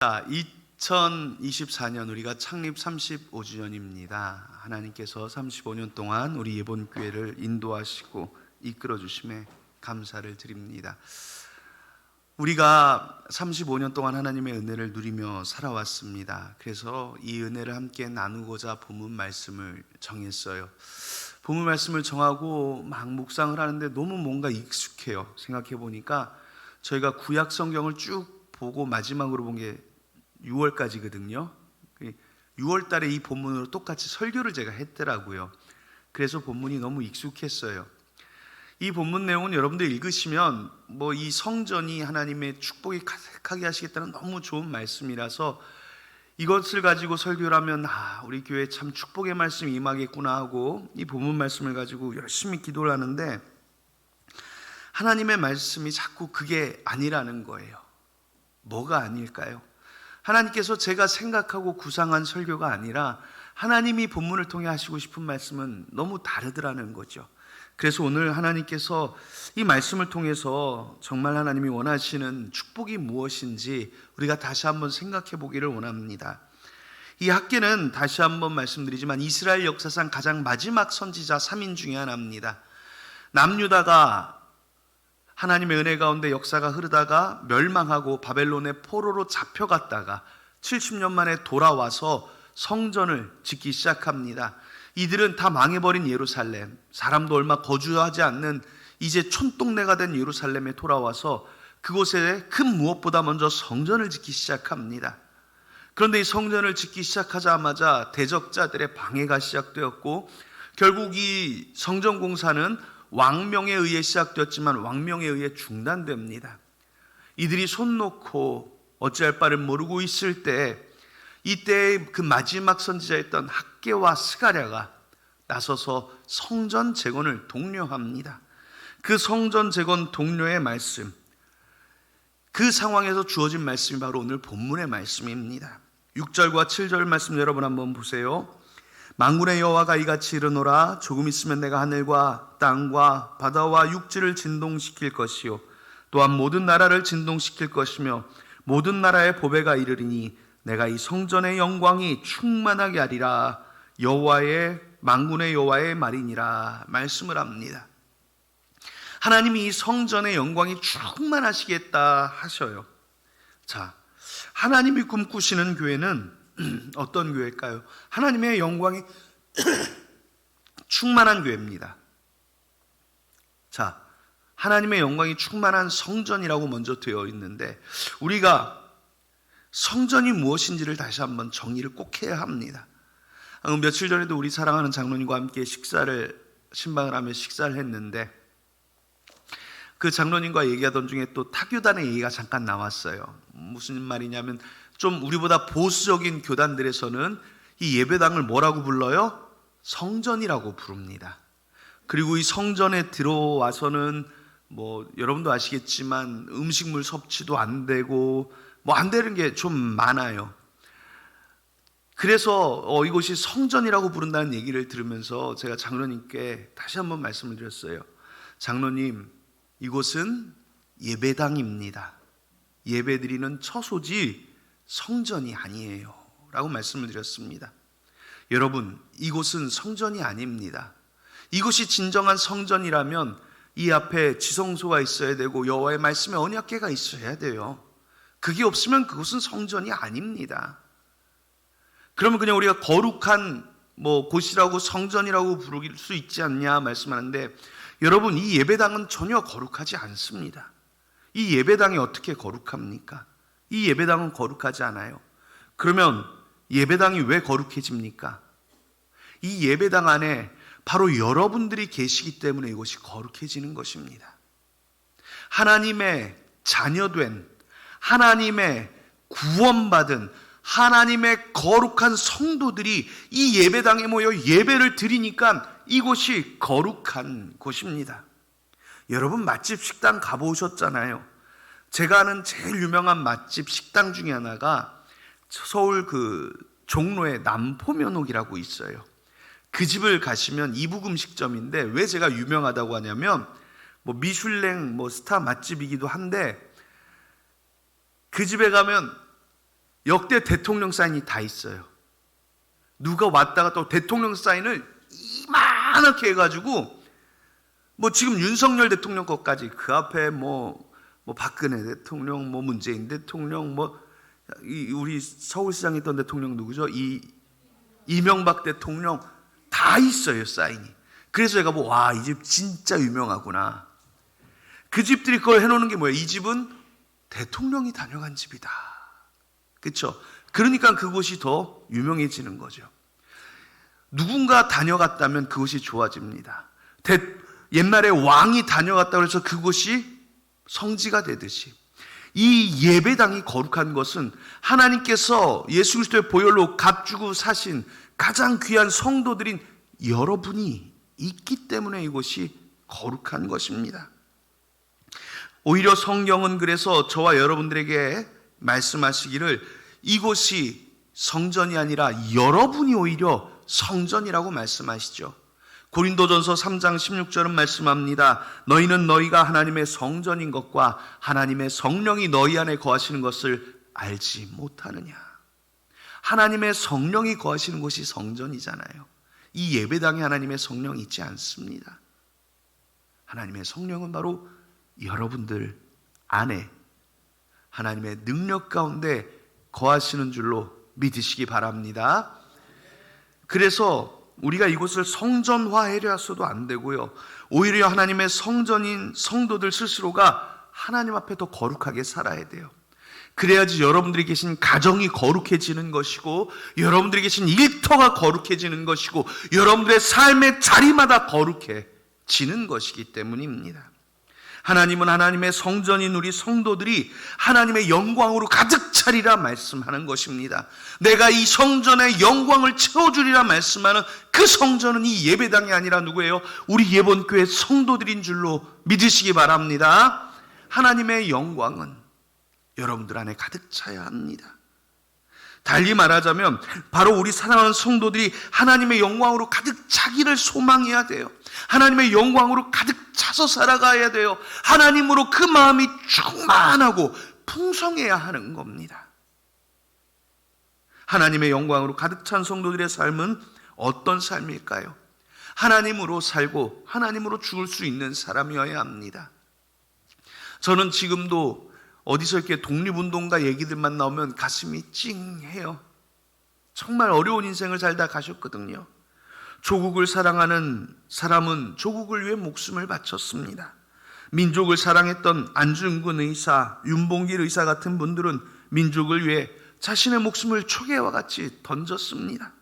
자, 2024년 우리가 창립 35주년입니다. 하나님께서 35년 동안 우리 예본교회를 인도하시고 이끌어 주심에 감사를 드립니다. 우리가 35년 동안 하나님의 은혜를 누리며 살아왔습니다. 그래서 이 은혜를 함께 나누고자 본문 말씀을 정했어요. 본문 말씀을 정하고 막 묵상을 하는데 너무 뭔가 익숙해요. 생각해 보니까 저희가 구약 성경을 쭉 보고 마지막으로 본 게 6월까지거든요. 6월 달에 이 본문으로 똑같이 설교를 제가 했더라고요. 그래서 본문이 너무 익숙했어요. 이 본문 내용은 여러분들 읽으시면 이 성전이 하나님의 축복이 가득하게 하시겠다는 너무 좋은 말씀이라서 이것을 가지고 설교를 하면 우리 교회에 참 축복의 말씀이 임하겠구나 하고 이 본문 말씀을 가지고 열심히 기도를 하는데 하나님의 말씀이 자꾸 그게 아니라는 거예요. 뭐가 아닐까요? 하나님께서 제가 생각하고 구상한 설교가 아니라 하나님이 본문을 통해 하시고 싶은 말씀은 너무 다르더라는 거죠. 그래서 오늘 하나님께서 이 말씀을 통해서 정말 하나님이 원하시는 축복이 무엇인지 우리가 다시 한번 생각해 보기를 원합니다. 이 학개는 다시 한번 말씀드리지만 이스라엘 역사상 가장 마지막 선지자 3인 중에 하나입니다. 남유다가 하나님의 은혜 가운데 역사가 흐르다가 멸망하고 바벨론의 포로로 잡혀갔다가 70년 만에 돌아와서 성전을 짓기 시작합니다. 이들은 다 망해버린 예루살렘, 사람도 얼마 거주하지 않는 이제 촌동네가 된 예루살렘에 돌아와서 그곳에 큰 무엇보다 먼저 성전을 짓기 시작합니다. 그런데 이 성전을 짓기 시작하자마자 대적자들의 방해가 시작되었고 결국 이 성전 공사는 왕명에 의해 시작되었지만 왕명에 의해 중단됩니다. 이들이 손 놓고 어찌할 바를 모르고 있을 때 이때 그 마지막 선지자였던 학개와 스가랴가 나서서 성전 재건을 독려합니다. 그 성전 재건 독려의 말씀, 그 상황에서 주어진 말씀이 바로 오늘 본문의 말씀입니다. 6절과 7절 말씀 여러분 한번 보세요. 만군의 여호와가 이같이 이르노라. 조금 있으면 내가 하늘과 땅과 바다와 육지를 진동시킬 것이요 또한 모든 나라를 진동시킬 것이며 모든 나라의 보배가 이르리니 내가 이 성전의 영광이 충만하게 하리라. 여호와의 만군의 여호와의 말이니라 말씀을 합니다. 하나님이 이 성전의 영광이 충만하시겠다 하셔요. 자, 하나님이 꿈꾸시는 교회는 어떤 교회일까요? 하나님의 영광이 충만한 교회입니다. 자, 하나님의 영광이 충만한 성전이라고 먼저 되어 있는데 우리가 성전이 무엇인지를 다시 한번 정의를 꼭 해야 합니다. 며칠 전에도 우리 사랑하는 장로님과 함께 신방을 하며 식사를 했는데 그 장로님과 얘기하던 중에 또 타교단의 얘기가 잠깐 나왔어요. 무슨 말이냐면 좀 우리보다 보수적인 교단들에서는 이 예배당을 뭐라고 불러요? 성전이라고 부릅니다. 그리고 이 성전에 들어와서는 여러분도 아시겠지만 음식물 섭취도 안 되고 안 되는 게 좀 많아요. 그래서 이곳이 성전이라고 부른다는 얘기를 들으면서 제가 장로님께 다시 한번 말씀을 드렸어요. 장로님, 이곳은 예배당입니다. 예배드리는 처소지 성전이 아니에요 라고 말씀을 드렸습니다. 여러분, 이곳은 성전이 아닙니다. 이곳이 진정한 성전이라면 이 앞에 지성소가 있어야 되고 여호와의 말씀의 언약궤가 있어야 돼요. 그게 없으면 그곳은 성전이 아닙니다. 그러면 그냥 우리가 거룩한 곳이라고 성전이라고 부를 수 있지 않냐 말씀하는데 여러분, 이 예배당은 전혀 거룩하지 않습니다. 이 예배당이 어떻게 거룩합니까? 이 예배당은 거룩하지 않아요. 그러면 예배당이 왜 거룩해집니까? 이 예배당 안에 바로 여러분들이 계시기 때문에 이것이 거룩해지는 것입니다. 하나님의 자녀된, 하나님의 구원받은, 하나님의 거룩한 성도들이 이 예배당에 모여 예배를 드리니까 이곳이 거룩한 곳입니다. 여러분 맛집 식당 가보셨잖아요. 제가 아는 제일 유명한 맛집 식당 중에 하나가 서울 종로에 남포면옥이라고 있어요. 그 집을 가시면 이북 음식점인데 왜 제가 유명하다고 하냐면 미슐랭 스타 맛집이기도 한데 그 집에 가면 역대 대통령 사인이 다 있어요. 누가 왔다가 또 대통령 사인을 이만하게 해가지고 지금 윤석열 대통령 것까지 그 앞에 박근혜 대통령, 문재인 대통령, 우리 서울시장 있던 대통령 누구죠? 이명박 대통령 다 있어요, 사인이. 그래서 제가 와, 이 집 진짜 유명하구나. 그 집들이 그걸 해놓는 게 뭐예요? 이 집은 대통령이 다녀간 집이다. 그렇죠? 그러니까 그곳이 더 유명해지는 거죠. 누군가 다녀갔다면 그곳이 좋아집니다. 옛날에 왕이 다녀갔다고 해서 그곳이 성지가 되듯이 이 예배당이 거룩한 것은 하나님께서 예수 그리스도의 보혈로 값주고 사신 가장 귀한 성도들인 여러분이 있기 때문에 이곳이 거룩한 것입니다. 오히려 성경은 그래서 저와 여러분들에게 말씀하시기를 이곳이 성전이 아니라 여러분이 오히려 성전이라고 말씀하시죠. 고린도전서 3장 16절은 말씀합니다. 너희는 너희가 하나님의 성전인 것과 하나님의 성령이 너희 안에 거하시는 것을 알지 못하느냐. 하나님의 성령이 거하시는 곳이 성전이잖아요. 이 예배당에 하나님의 성령이 있지 않습니다. 하나님의 성령은 바로 여러분들 안에 하나님의 능력 가운데 거하시는 줄로 믿으시기 바랍니다. 그래서 우리가 이곳을 성전화하려 해서도 안 되고요. 오히려 하나님의 성전인 성도들 스스로가 하나님 앞에 더 거룩하게 살아야 돼요. 그래야지 여러분들이 계신 가정이 거룩해지는 것이고, 여러분들이 계신 일터가 거룩해지는 것이고, 여러분들의 삶의 자리마다 거룩해지는 것이기 때문입니다. 하나님은 하나님의 성전인 우리 성도들이 하나님의 영광으로 가득 차리라 말씀하는 것입니다. 내가 이 성전의 영광을 채워주리라 말씀하는 그 성전은 이 예배당이 아니라 누구예요? 우리 예본교회 성도들인 줄로 믿으시기 바랍니다. 하나님의 영광은 여러분들 안에 가득 차야 합니다. 달리 말하자면 바로 우리 사랑하는 성도들이 하나님의 영광으로 가득 차기를 소망해야 돼요. 하나님의 영광으로 가득 차서 살아가야 돼요. 하나님으로 그 마음이 충만하고 풍성해야 하는 겁니다. 하나님의 영광으로 가득 찬 성도들의 삶은 어떤 삶일까요? 하나님으로 살고 하나님으로 죽을 수 있는 사람이어야 합니다. 저는 지금도 어디서 이렇게 독립운동가 얘기들만 나오면 가슴이 찡해요. 정말 어려운 인생을 살다 가셨거든요. 조국을 사랑하는 사람은 조국을 위해 목숨을 바쳤습니다. 민족을 사랑했던 안중근 의사, 윤봉길 의사 같은 분들은 민족을 위해 자신의 목숨을 초계와 같이 던졌습니다.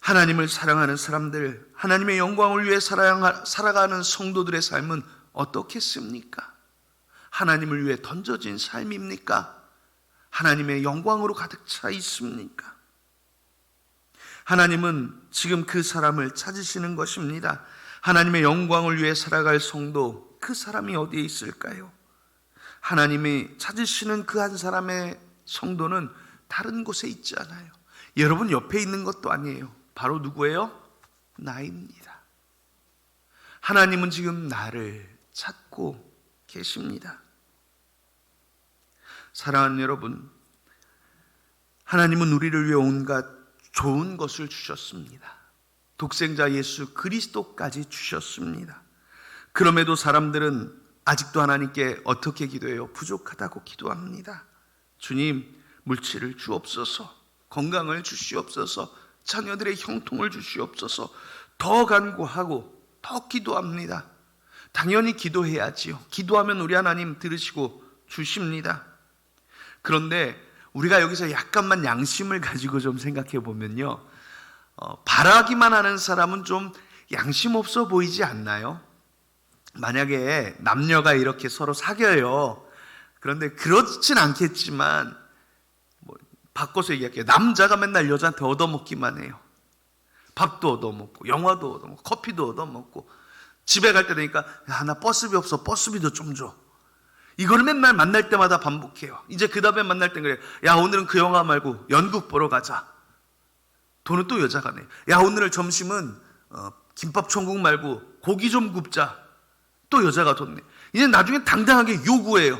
하나님을 사랑하는 사람들, 하나님의 영광을 위해 살아가는 성도들의 삶은 어떻겠습니까? 하나님을 위해 던져진 삶입니까? 하나님의 영광으로 가득 차 있습니까? 하나님은 지금 그 사람을 찾으시는 것입니다. 하나님의 영광을 위해 살아갈 성도, 그 사람이 어디에 있을까요? 하나님이 찾으시는 그 한 사람의 성도는 다른 곳에 있지 않아요. 여러분 옆에 있는 것도 아니에요. 바로 누구예요? 나입니다. 하나님은 지금 나를 찾고 계십니다. 사랑하는 여러분, 하나님은 우리를 위해 온갖 좋은 것을 주셨습니다. 독생자 예수 그리스도까지 주셨습니다. 그럼에도 사람들은 아직도 하나님께 어떻게 기도해요? 부족하다고 기도합니다. 주님, 물질을 주옵소서, 건강을 주시옵소서, 자녀들의 형통을 주시옵소서. 더 간구하고 더 기도합니다. 당연히 기도해야지요. 기도하면 우리 하나님 들으시고 주십니다. 그런데 우리가 여기서 약간만 양심을 가지고 좀 생각해 보면요, 바라기만 하는 사람은 좀 양심 없어 보이지 않나요? 만약에 남녀가 이렇게 서로 사귀어요. 그런데 그렇진 않겠지만 바꿔서 얘기할게요. 남자가 맨날 여자한테 얻어먹기만 해요. 밥도 얻어먹고 영화도 얻어먹고 커피도 얻어먹고 집에 갈 때 되니까 야, 나 버스비 없어, 버스비도 좀 줘. 이걸 맨날 만날 때마다 반복해요. 이제 그 다음에 만날 땐 그래요. 야, 오늘은 그 영화 말고 연극 보러 가자. 돈은 또 여자가 내. 야, 오늘 점심은 김밥 천국 말고 고기 좀 굽자. 또 여자가 돈 내. 이제 나중에 당당하게 요구해요.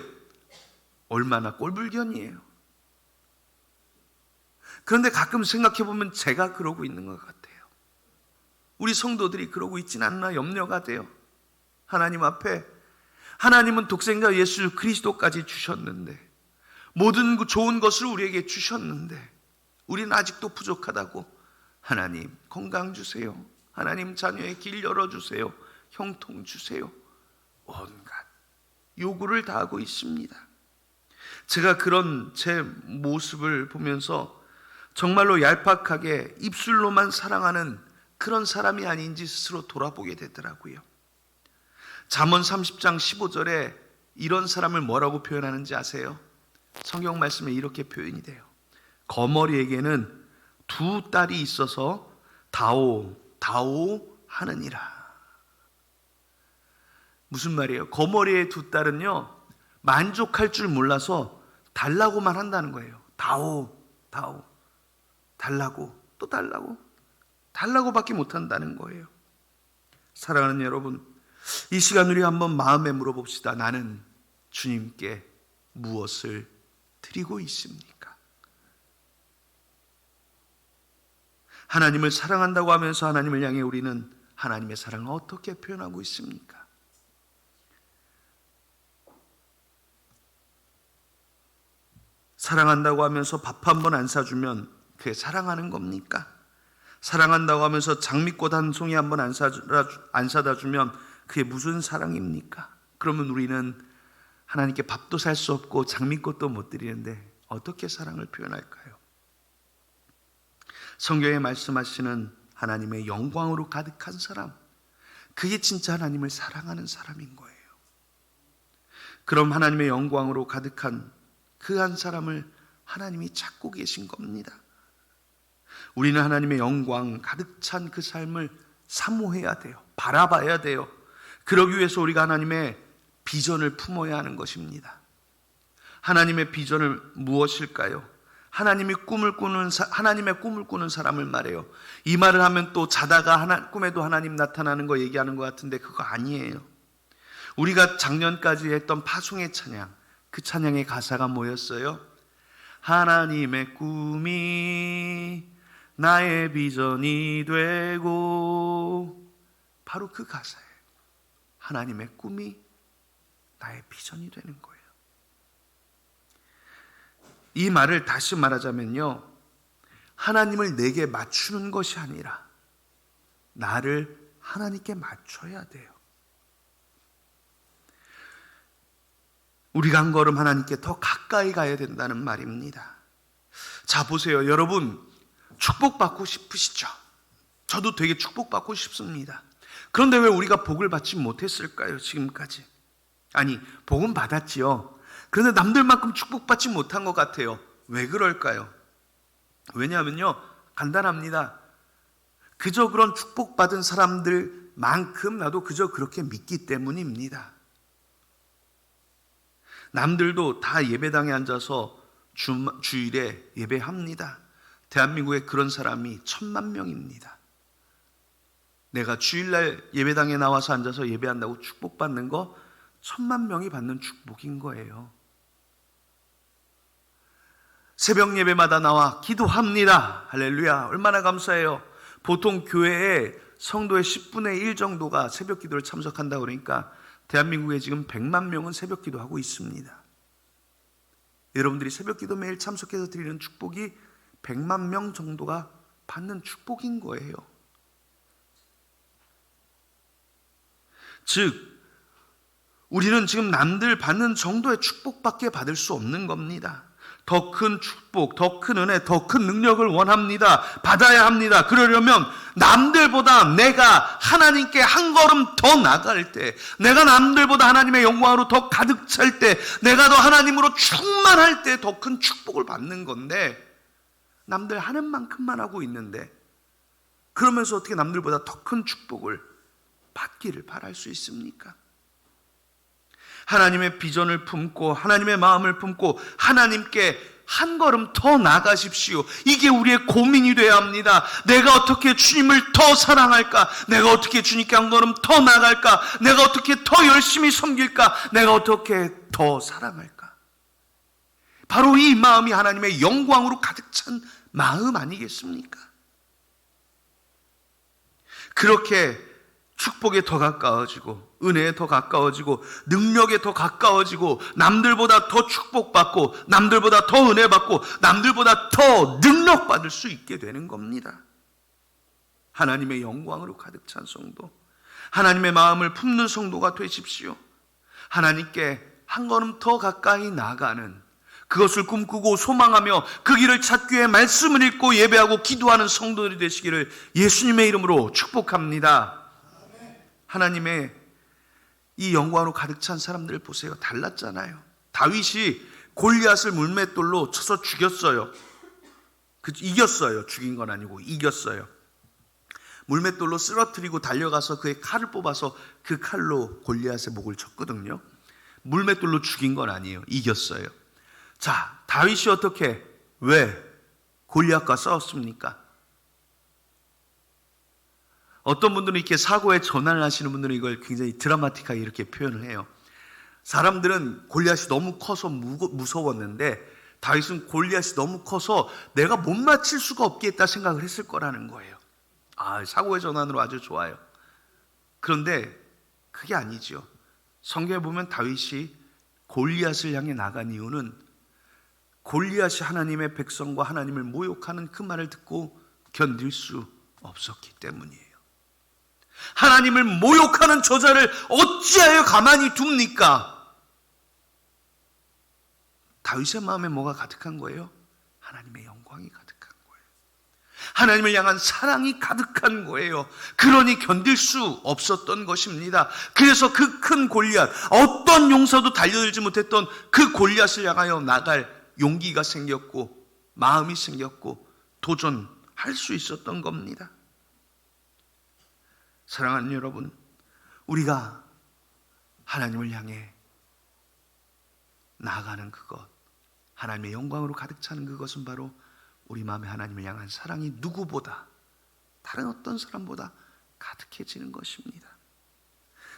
얼마나 꼴불견이에요. 그런데 가끔 생각해 보면 제가 그러고 있는 것 같아요. 우리 성도들이 그러고 있진 않나 염려가 돼요. 하나님 앞에 하나님은 독생자 예수 그리스도까지 주셨는데, 모든 좋은 것을 우리에게 주셨는데 우리는 아직도 부족하다고 하나님 건강 주세요, 하나님 자녀의 길 열어주세요, 형통 주세요, 온갖 요구를 다 하고 있습니다. 제가 그런 제 모습을 보면서 정말로 얄팍하게 입술로만 사랑하는 그런 사람이 아닌지 스스로 돌아보게 되더라고요. 잠언 30장 15절에 이런 사람을 뭐라고 표현하는지 아세요? 성경 말씀에 이렇게 표현이 돼요. 거머리에게는 두 딸이 있어서 다오 하느니라. 무슨 말이에요? 거머리의 두 딸은요, 만족할 줄 몰라서 달라고만 한다는 거예요. 다오 달라고, 또 달라고밖에 못한다는 거예요. 사랑하는 여러분, 이 시간 우리 한번 마음에 물어봅시다. 나는 주님께 무엇을 드리고 있습니까? 하나님을 사랑한다고 하면서 하나님을 향해 우리는 하나님의 사랑을 어떻게 표현하고 있습니까? 사랑한다고 하면서 밥 한 번 안 사주면 그게 사랑하는 겁니까? 사랑한다고 하면서 장미꽃 한 송이 한 번 안 사다 주면 그게 무슨 사랑입니까? 그러면 우리는 하나님께 밥도 살 수 없고 장미꽃도 못 드리는데 어떻게 사랑을 표현할까요? 성경에 말씀하시는 하나님의 영광으로 가득한 사람, 그게 진짜 하나님을 사랑하는 사람인 거예요. 그럼 하나님의 영광으로 가득한 그 한 사람을 하나님이 찾고 계신 겁니다. 우리는 하나님의 영광 가득 찬 그 삶을 사모해야 돼요. 바라봐야 돼요. 그러기 위해서 우리가 하나님의 비전을 품어야 하는 것입니다. 하나님의 비전을 무엇일까요? 하나님의 꿈을 꾸는 사람을 말해요. 이 말을 하면 또 자다가 꿈에도 하나님 나타나는 거 얘기하는 것 같은데 그거 아니에요. 우리가 작년까지 했던 파송의 찬양, 그 찬양의 가사가 뭐였어요? 하나님의 꿈이 나의 비전이 되고, 바로 그 가사예요. 하나님의 꿈이 나의 비전이 되는 거예요. 이 말을 다시 말하자면요, 하나님을 내게 맞추는 것이 아니라 나를 하나님께 맞춰야 돼요. 우리가 한 걸음 하나님께 더 가까이 가야 된다는 말입니다. 자, 보세요. 여러분, 축복받고 싶으시죠? 저도 되게 축복받고 싶습니다. 그런데 왜 우리가 복을 받지 못했을까요? 지금까지. 아니, 복은 받았지요. 그런데 남들만큼 축복받지 못한 것 같아요. 왜 그럴까요? 왜냐하면요, 간단합니다. 그저 그런 축복받은 사람들만큼 나도 그저 그렇게 믿기 때문입니다. 남들도 다 예배당에 앉아서 주일에 예배합니다. 대한민국에 그런 사람이 1000만 명입니다. 내가 주일날 예배당에 나와서 앉아서 예배한다고 축복받는 거 1000만 명이 받는 축복인 거예요. 새벽 예배마다 나와 기도합니다. 할렐루야, 얼마나 감사해요. 보통 교회에 성도의 10분의 1 정도가 새벽 기도를 참석한다고 그러니까 대한민국에 지금 100만 명은 새벽 기도하고 있습니다. 여러분들이 새벽 기도 매일 참석해서 드리는 축복이 100만 명 정도가 받는 축복인 거예요. 즉, 우리는 지금 남들 받는 정도의 축복밖에 받을 수 없는 겁니다. 더 큰 축복, 더 큰 은혜, 더 큰 능력을 원합니다. 받아야 합니다. 그러려면 남들보다 내가 하나님께 한 걸음 더 나갈 때, 내가 남들보다 하나님의 영광으로 더 가득 찰 때, 내가 더 하나님으로 충만할 때 더 큰 축복을 받는 건데, 남들 하는 만큼만 하고 있는데, 그러면서 어떻게 남들보다 더 큰 축복을 받기를 바랄 수 있습니까? 하나님의 비전을 품고 하나님의 마음을 품고 하나님께 한 걸음 더 나가십시오. 이게 우리의 고민이 되어야 합니다. 내가 어떻게 주님을 더 사랑할까? 내가 어떻게 주님께 한 걸음 더 나갈까? 내가 어떻게 더 열심히 섬길까? 내가 어떻게 더 사랑할까? 바로 이 마음이 하나님의 영광으로 가득 찬 마음 아니겠습니까? 그렇게 축복에 더 가까워지고 은혜에 더 가까워지고 능력에 더 가까워지고 남들보다 더 축복받고 남들보다 더 은혜받고 남들보다 더 능력받을 수 있게 되는 겁니다. 하나님의 영광으로 가득 찬 성도, 하나님의 마음을 품는 성도가 되십시오. 하나님께 한 걸음 더 가까이 나아가는, 그것을 꿈꾸고 소망하며 그 길을 찾기 위해 말씀을 읽고 예배하고 기도하는 성도들이 되시기를 예수님의 이름으로 축복합니다. 하나님의 이 영광으로 가득 찬 사람들을 보세요. 달랐잖아요. 다윗이 골리앗을 물맷돌로 쳐서 죽였어요. 이겼어요. 죽인 건 아니고 이겼어요. 물맷돌로 쓰러뜨리고 달려가서 그의 칼을 뽑아서 그 칼로 골리앗의 목을 쳤거든요. 물맷돌로 죽인 건 아니에요. 이겼어요. 자, 다윗이 어떻게, 왜 골리앗과 싸웠습니까? 어떤 분들은 이렇게 사고의 전환을 하시는 분들은 이걸 굉장히 드라마틱하게 이렇게 표현을 해요. 사람들은 골리앗이 너무 커서 무서웠는데 다윗은 골리앗이 너무 커서 내가 못 맞힐 수가 없겠다 생각을 했을 거라는 거예요. 사고의 전환으로 아주 좋아요. 그런데 그게 아니죠. 성경에 보면 다윗이 골리앗을 향해 나간 이유는 골리앗이 하나님의 백성과 하나님을 모욕하는 그 말을 듣고 견딜 수 없었기 때문이에요. 하나님을 모욕하는 저자를 어찌하여 가만히 둡니까? 다윗의 마음에 뭐가 가득한 거예요? 하나님의 영광이 가득한 거예요. 하나님을 향한 사랑이 가득한 거예요. 그러니 견딜 수 없었던 것입니다. 그래서 그 큰 골리앗, 어떤 용사도 달려들지 못했던 그 골리앗을 향하여 나갈 용기가 생겼고 마음이 생겼고 도전할 수 있었던 겁니다. 사랑하는 여러분, 우리가 하나님을 향해 나아가는 그것, 하나님의 영광으로 가득 차는 그것은 바로 우리 마음에 하나님을 향한 사랑이 누구보다, 다른 어떤 사람보다 가득해지는 것입니다.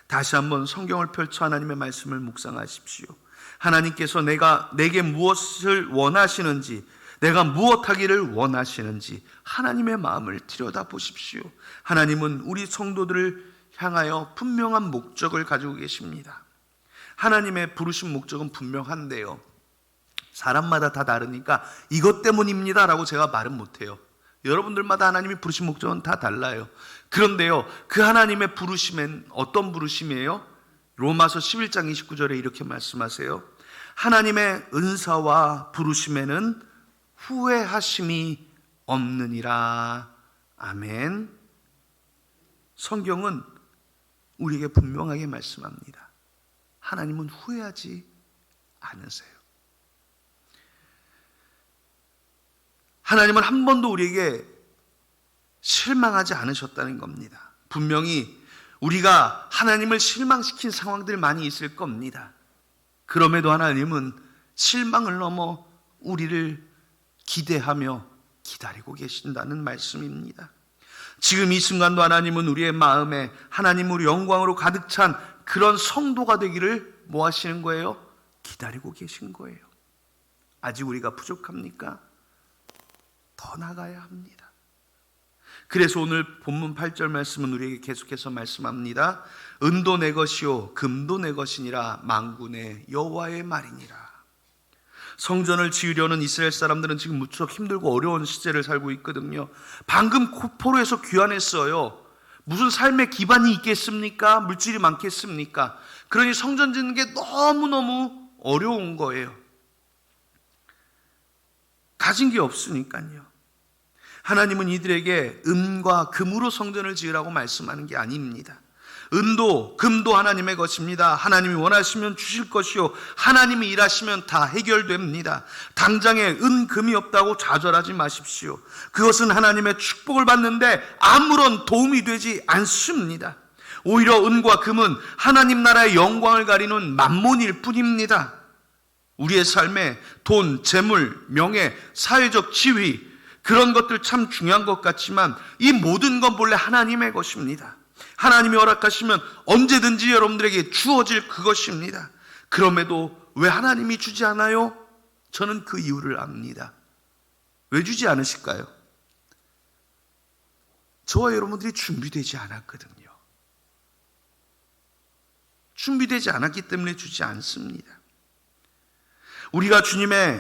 다시 한번 성경을 펼쳐 하나님의 말씀을 묵상하십시오. 하나님께서 내게 무엇을 원하시는지, 내가 무엇하기를 원하시는지 하나님의 마음을 들여다보십시오. 하나님은 우리 성도들을 향하여 분명한 목적을 가지고 계십니다. 하나님의 부르신 목적은 분명한데요, 사람마다 다 다르니까 이것 때문입니다 라고 제가 말은 못해요. 여러분들마다 하나님이 부르신 목적은 다 달라요. 그런데요, 그 하나님의 부르심은 어떤 부르심이에요? 로마서 11장 29절에 이렇게 말씀하세요. 하나님의 은사와 부르심에는 후회하심이 없느니라. 아멘. 성경은 우리에게 분명하게 말씀합니다. 하나님은 후회하지 않으세요. 하나님은 한 번도 우리에게 실망하지 않으셨다는 겁니다. 분명히 우리가 하나님을 실망시킨 상황들 많이 있을 겁니다. 그럼에도 하나님은 실망을 넘어 우리를 기대하며 기다리고 계신다는 말씀입니다. 지금 이 순간도 하나님은 우리의 마음에 하나님 우리 영광으로 가득 찬 그런 성도가 되기를 뭐 하시는 거예요? 기다리고 계신 거예요. 아직 우리가 부족합니까? 더 나가야 합니다. 그래서 오늘 본문 8절 말씀은 우리에게 계속해서 말씀합니다. 은도 내 것이요 금도 내 것이니라 만군의 여호와의 말이니라. 성전을 지으려는 이스라엘 사람들은 지금 무척 힘들고 어려운 시대를 살고 있거든요. 방금 포로에서 귀환했어요. 무슨 삶의 기반이 있겠습니까? 물질이 많겠습니까? 그러니 성전 짓는 게 너무너무 어려운 거예요. 가진 게 없으니까요. 하나님은 이들에게 은과 금으로 성전을 지으라고 말씀하는 게 아닙니다. 은도, 금도 하나님의 것입니다. 하나님이 원하시면 주실 것이요 하나님이 일하시면 다 해결됩니다. 당장에 은, 금이 없다고 좌절하지 마십시오. 그것은 하나님의 축복을 받는데 아무런 도움이 되지 않습니다. 오히려 은과 금은 하나님 나라의 영광을 가리는 만몬일 뿐입니다. 우리의 삶에 돈, 재물, 명예, 사회적 지위, 그런 것들 참 중요한 것 같지만 이 모든 건 본래 하나님의 것입니다. 하나님이 허락하시면 언제든지 여러분들에게 주어질 그것입니다. 그럼에도 왜 하나님이 주지 않아요? 저는 그 이유를 압니다. 왜 주지 않으실까요? 저와 여러분들이 준비되지 않았거든요. 준비되지 않았기 때문에 주지 않습니다. 우리가 주님으로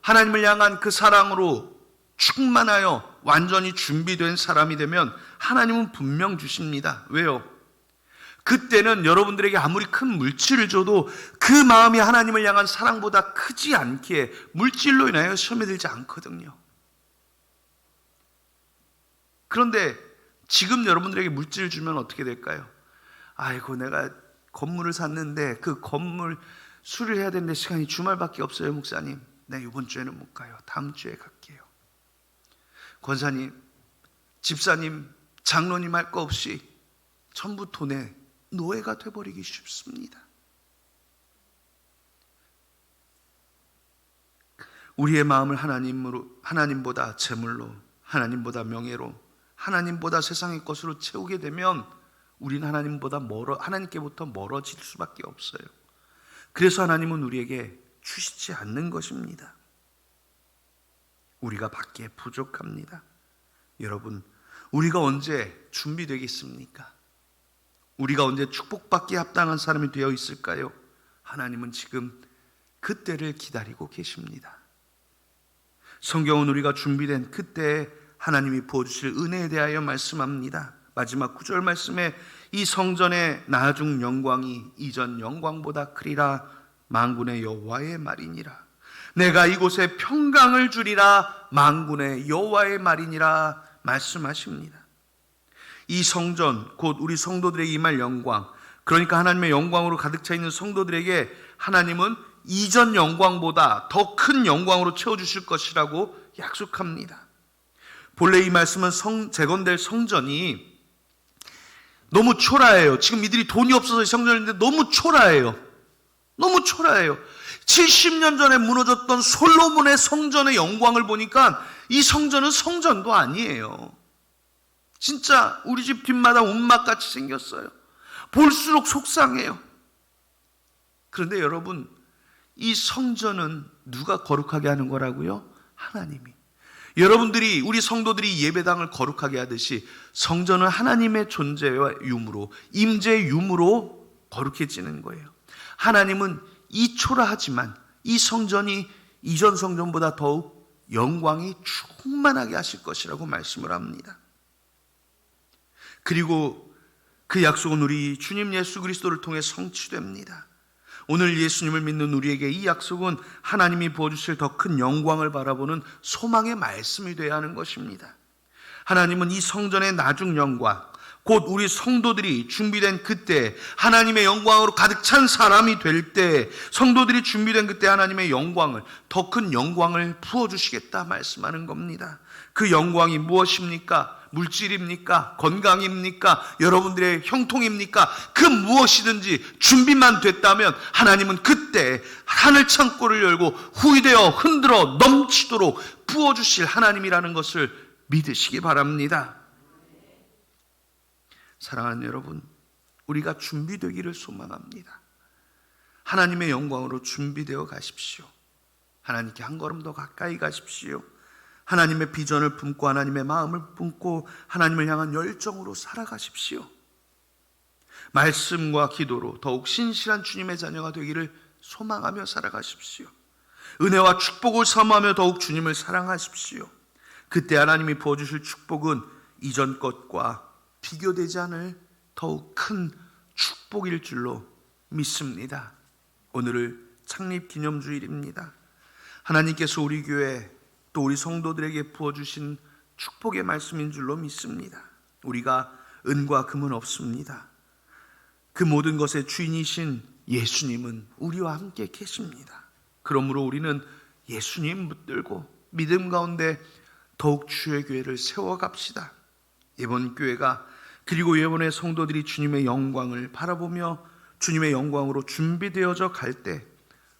하나님을 향한 그 사랑으로 충만하여 완전히 준비된 사람이 되면 하나님은 분명 주십니다. 왜요? 그때는 여러분들에게 아무리 큰 물질을 줘도 그 마음이 하나님을 향한 사랑보다 크지 않기에 물질로 인하여 시험에 들지 않거든요. 그런데 지금 여러분들에게 물질을 주면 어떻게 될까요? 아이고, 내가 건물을 샀는데 그 건물 수리를 해야 되는데 시간이 주말밖에 없어요, 목사님. 네, 이번 주에는 못 가요. 다음 주에 갈게요. 권사님, 집사님, 장로님 할 거 없이 전부 돈의 노예가 돼버리기 쉽습니다. 우리의 마음을 하나님보다 재물로, 하나님보다 명예로, 하나님보다 세상의 것으로 채우게 되면 우리는 하나님께부터 멀어질 수밖에 없어요. 그래서 하나님은 우리에게 주시지 않는 것입니다. 우리가 받기에 부족합니다. 여러분, 우리가 언제 준비되겠습니까? 우리가 언제 축복받기에 합당한 사람이 되어 있을까요? 하나님은 지금 그때를 기다리고 계십니다. 성경은 우리가 준비된 그때에 하나님이 부어주실 은혜에 대하여 말씀합니다. 마지막 9절 말씀에 이 성전의 나중 영광이 이전 영광보다 크리라 만군의 여호와의 말이니라. 내가 이곳에 평강을 주리라 만군의 여호와의 말이니라 말씀하십니다. 이 성전, 곧 우리 성도들에게 임할 영광, 그러니까 하나님의 영광으로 가득 차 있는 성도들에게 하나님은 이전 영광보다 더 큰 영광으로 채워주실 것이라고 약속합니다. 본래 이 말씀은 재건될 성전이 너무 초라해요. 지금 이들이 돈이 없어서 성전인데 너무 초라해요. 너무 초라해요. 70년 전에 무너졌던 솔로몬의 성전의 영광을 보니까 이 성전은 성전도 아니에요. 진짜 우리 집 뒷마당 운막같이 생겼어요. 볼수록 속상해요. 그런데 여러분, 이 성전은 누가 거룩하게 하는 거라고요? 하나님이. 여러분들이, 우리 성도들이 예배당을 거룩하게 하듯이 성전은 하나님의 존재와 유무로, 임재의 유무로 거룩해지는 거예요. 하나님은 이 초라하지만 이 성전이 이전 성전보다 더욱 영광이 충만하게 하실 것이라고 말씀을 합니다. 그리고 그 약속은 우리 주님 예수 그리스도를 통해 성취됩니다. 오늘 예수님을 믿는 우리에게 이 약속은 하나님이 부어주실 더 큰 영광을 바라보는 소망의 말씀이 되어야 하는 것입니다. 하나님은 이 성전의 나중 영광, 곧 우리 성도들이 준비된 그때, 하나님의 영광으로 가득 찬 사람이 될 때, 성도들이 준비된 그때 하나님의 영광을, 더 큰 영광을 부어주시겠다 말씀하는 겁니다. 그 영광이 무엇입니까? 물질입니까? 건강입니까? 여러분들의 형통입니까? 그 무엇이든지 준비만 됐다면 하나님은 그때 하늘 창고를 열고 후이되어 흔들어 넘치도록 부어주실 하나님이라는 것을 믿으시기 바랍니다. 사랑하는 여러분, 우리가 준비되기를 소망합니다. 하나님의 영광으로 준비되어 가십시오. 하나님께 한 걸음 더 가까이 가십시오. 하나님의 비전을 품고 하나님의 마음을 품고 하나님을 향한 열정으로 살아가십시오. 말씀과 기도로 더욱 신실한 주님의 자녀가 되기를 소망하며 살아가십시오. 은혜와 축복을 사모하며 더욱 주님을 사랑하십시오. 그때 하나님이 부어주실 축복은 이전 것과 비교되지 않을 더욱 큰 축복일 줄로 믿습니다. 오늘을 창립기념주일입니다. 하나님께서 우리 교회 또 우리 성도들에게 부어주신 축복의 말씀인 줄로 믿습니다. 우리가 은과 금은 없습니다. 그 모든 것의 주인이신 예수님은 우리와 함께 계십니다. 그러므로 우리는 예수님 붙들고 믿음 가운데 더욱 주의 교회를 세워갑시다. 이번 교회가 그리고 이번의 성도들이 주님의 영광을 바라보며 주님의 영광으로 준비되어져 갈 때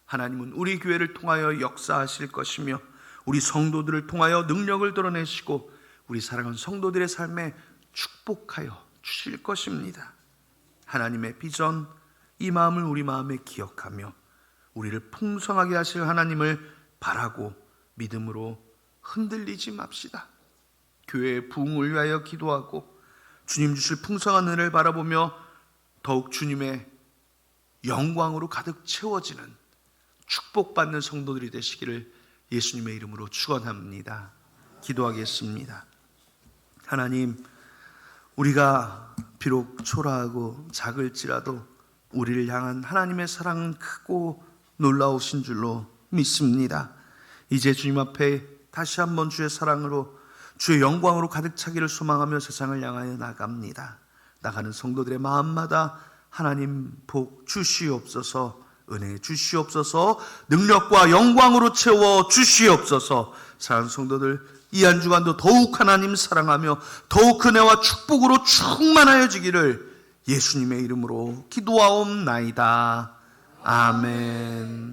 하나님은 우리 교회를 통하여 역사하실 것이며 우리 성도들을 통하여 능력을 드러내시고 우리 사랑하는 성도들의 삶에 축복하여 주실 것입니다. 하나님의 비전, 이 마음을 우리 마음에 기억하며 우리를 풍성하게 하실 하나님을 바라고 믿음으로 흔들리지 맙시다. 교회의 부흥을 위하여 기도하고 주님 주실 풍성한 은혜를 바라보며 더욱 주님의 영광으로 가득 채워지는 축복받는 성도들이 되시기를 예수님의 이름으로 축원합니다. 기도하겠습니다. 하나님, 우리가 비록 초라하고 작을지라도 우리를 향한 하나님의 사랑은 크고 놀라우신 줄로 믿습니다. 이제 주님 앞에 다시 한번 주의 사랑으로 주의 영광으로 가득 차기를 소망하며 세상을 향하여 나갑니다. 나가는 성도들의 마음마다 하나님 복 주시옵소서, 은혜 주시옵소서, 능력과 영광으로 채워 주시옵소서. 사랑하는 성도들, 이 한 주간도 더욱 하나님 사랑하며 더욱 은혜와 축복으로 충만하여지기를 예수님의 이름으로 기도하옵나이다. 아멘.